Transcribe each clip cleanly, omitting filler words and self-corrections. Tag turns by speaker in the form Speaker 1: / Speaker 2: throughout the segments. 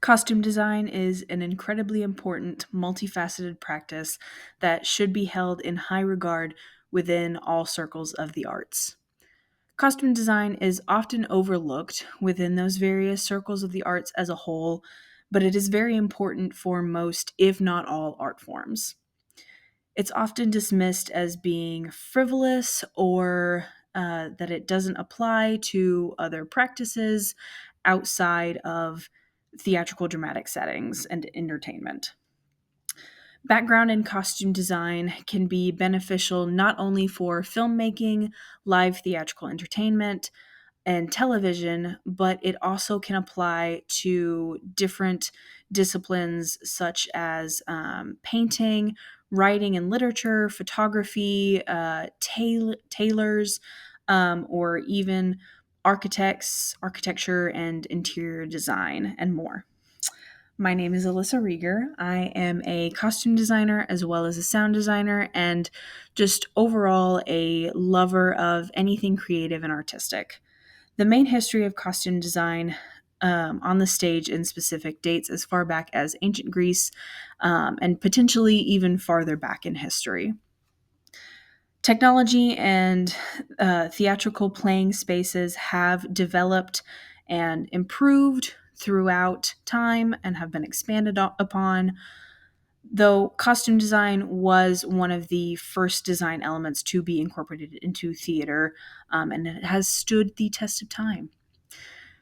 Speaker 1: Costume design is an incredibly important, multifaceted practice that should be held in high regard within all circles of the arts. Costume design is often overlooked within those various circles of the arts as a whole, but it is very important for most, if not all, art forms. It's often dismissed as being frivolous or that it doesn't apply to other practices outside of theatrical dramatic settings and entertainment. Background in costume design can be beneficial not only for filmmaking, live theatrical entertainment, and television, but it also can apply to different disciplines such as painting, writing and literature, photography, tailors, or even architecture, and interior design, and more. My name is Alyssa Rieger. I am a costume designer as well as a sound designer, and just overall a lover of anything creative and artistic. The main history of costume design on the stage in specific dates as far back as ancient Greece and potentially even farther back in history. Technology and theatrical playing spaces have developed and improved throughout time and have been expanded upon, though costume design was one of the first design elements to be incorporated into theater, and it has stood the test of time.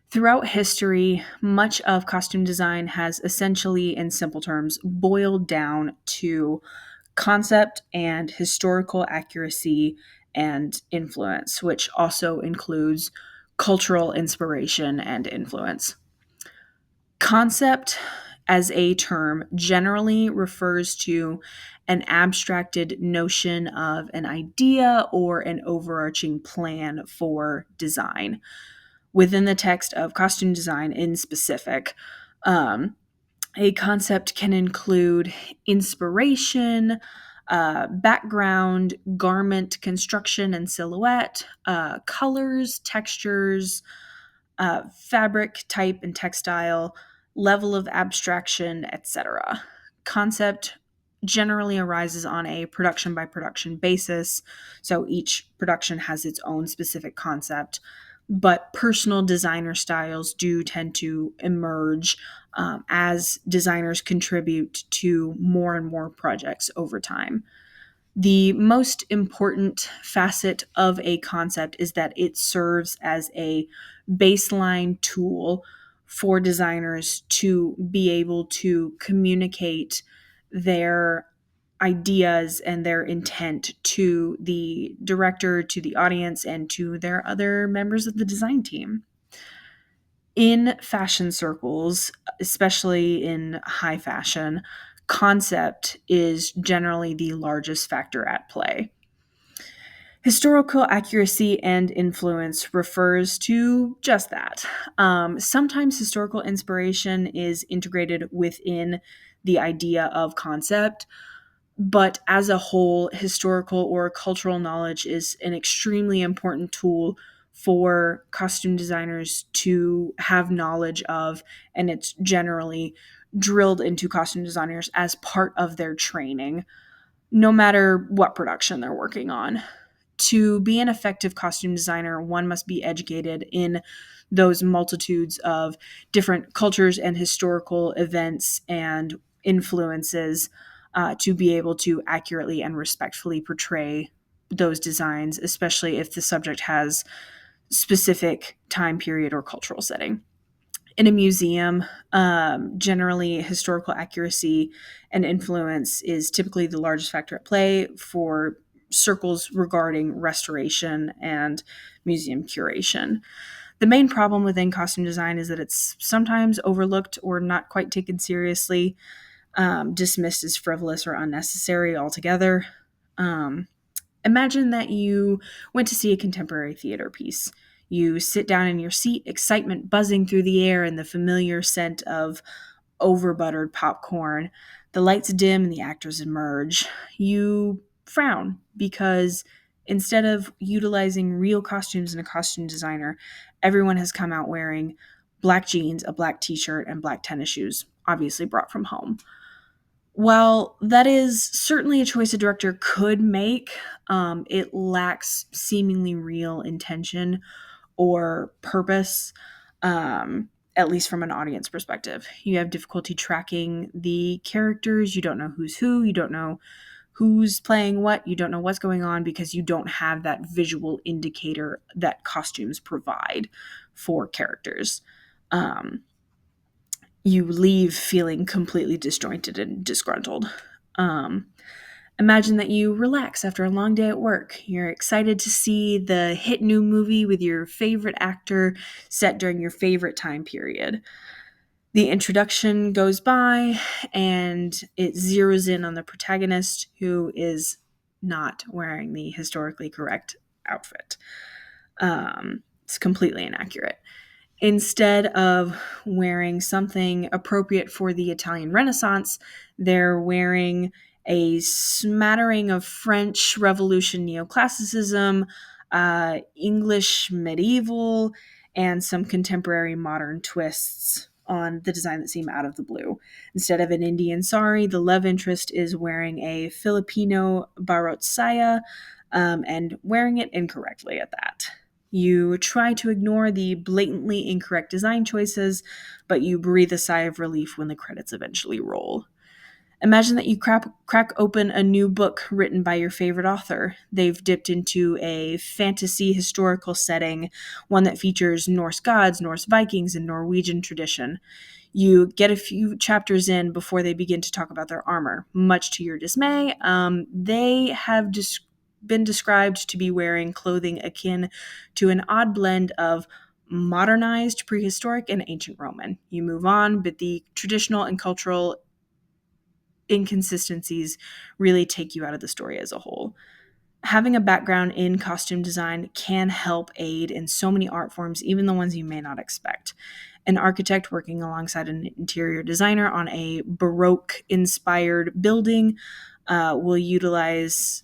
Speaker 1: Throughout history, much of costume design has essentially, in simple terms, boiled down to concept and historical accuracy and influence, which also includes cultural inspiration and influence. Concept, as a term, generally refers to an abstracted notion of an idea or an overarching plan for design. Within the text of costume design in specific, a concept can include inspiration, background, garment construction and silhouette, colors, textures, fabric type and textile, level of abstraction, etc. Concept generally arises on a production by production basis, so each production has its own specific concept, but personal designer styles do tend to emerge as designers contribute to more and more projects over time. The most important facet of a concept is that it serves as a baseline tool for designers to be able to communicate their ideas and their intent to the director, to the audience, and to their other members of the design team. In fashion circles, especially in high fashion, concept is generally the largest factor at play. Historical accuracy and influence refers to just that. Sometimes historical inspiration is integrated within the idea of concept, but as a whole, historical or cultural knowledge is an extremely important tool for costume designers to have knowledge of, and it's generally drilled into costume designers as part of their training, no matter what production they're working on. To be an effective costume designer, one must be educated in those multitudes of different cultures and historical events and influences to be able to accurately and respectfully portray those designs, especially if the subject has specific time period or cultural setting. In a museum, generally historical accuracy and influence is typically the largest factor at play for circles regarding restoration and museum curation. The main problem within costume design is that it's sometimes overlooked or not quite taken seriously, dismissed as frivolous or unnecessary altogether. Um, Imagine that you went to see a contemporary theater piece. You sit down in your seat, excitement buzzing through the air, and the familiar scent of over buttered popcorn. The lights dim and the actors emerge. You frown because instead of utilizing real costumes and a costume designer, everyone has come out wearing black jeans, a black t-shirt, and black tennis shoes, obviously brought from home. While that is certainly a choice a director could make, it lacks seemingly real intention or purpose, at least from an audience perspective. You have difficulty tracking the characters. You don't know who's who. You don't know who's playing what. You don't know what's going on because you don't have that visual indicator that costumes provide for characters. You leave feeling completely disjointed and disgruntled. Um, Imagine that you relax after a long day at work. You're excited to see the hit new movie with your favorite actor set during your favorite time period. The introduction goes by and it zeroes in on the protagonist who is not wearing the historically correct outfit. It's completely inaccurate. Instead of wearing something appropriate for the Italian Renaissance, they're wearing a smattering of French Revolution neoclassicism, English medieval, and some contemporary modern twists on the design that seem out of the blue. Instead of an Indian sari, the love interest is wearing a Filipino barot saya, and wearing it incorrectly at that. You try to ignore the blatantly incorrect design choices, but you breathe a sigh of relief when the credits eventually roll. Imagine that you crack open a new book written by your favorite author. They've dipped into a fantasy historical setting, one that features Norse gods, Norse Vikings, and Norwegian tradition. You get a few chapters in before they begin to talk about their armor. Much to your dismay, they have been described to be wearing clothing akin to an odd blend of modernized, prehistoric, and ancient Roman. You move on, but the traditional and cultural inconsistencies really take you out of the story as a whole. Having a background in costume design can help aid in so many art forms, even the ones you may not expect. An architect working alongside an interior designer on a Baroque inspired building will utilize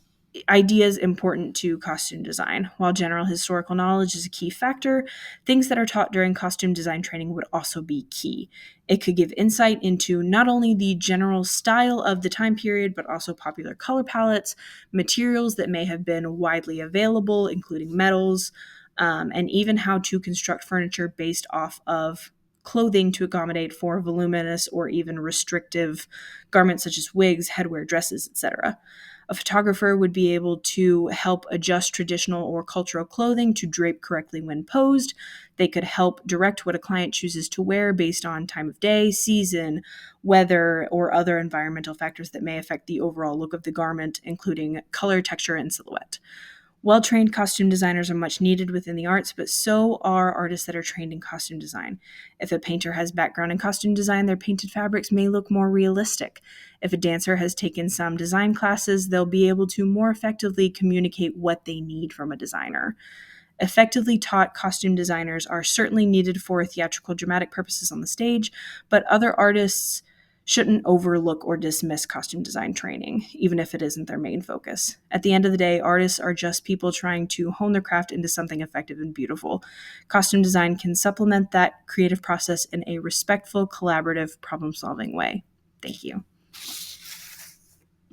Speaker 1: ideas important to costume design. While general historical knowledge is a key factor, things that are taught during costume design training would also be key. It could give insight into not only the general style of the time period, but also popular color palettes, materials that may have been widely available, including metals, and even how to construct furniture based off of clothing to accommodate for voluminous or even restrictive garments such as wigs, headwear, dresses, etc. A photographer would be able to help adjust traditional or cultural clothing to drape correctly when posed. They could help direct what a client chooses to wear based on time of day, season, weather, or other environmental factors that may affect the overall look of the garment, including color, texture, and silhouette. Well-trained costume designers are much needed within the arts, but so are artists that are trained in costume design. If a painter has background in costume design, their painted fabrics may look more realistic. If a dancer has taken some design classes, they'll be able to more effectively communicate what they need from a designer. Effectively taught costume designers are certainly needed for theatrical dramatic purposes on the stage, but other artists shouldn't overlook or dismiss costume design training, even if it isn't their main focus. At the end of the day, artists are just people trying to hone their craft into something effective and beautiful. Costume design can supplement that creative process in a respectful, collaborative, problem-solving way. Thank you.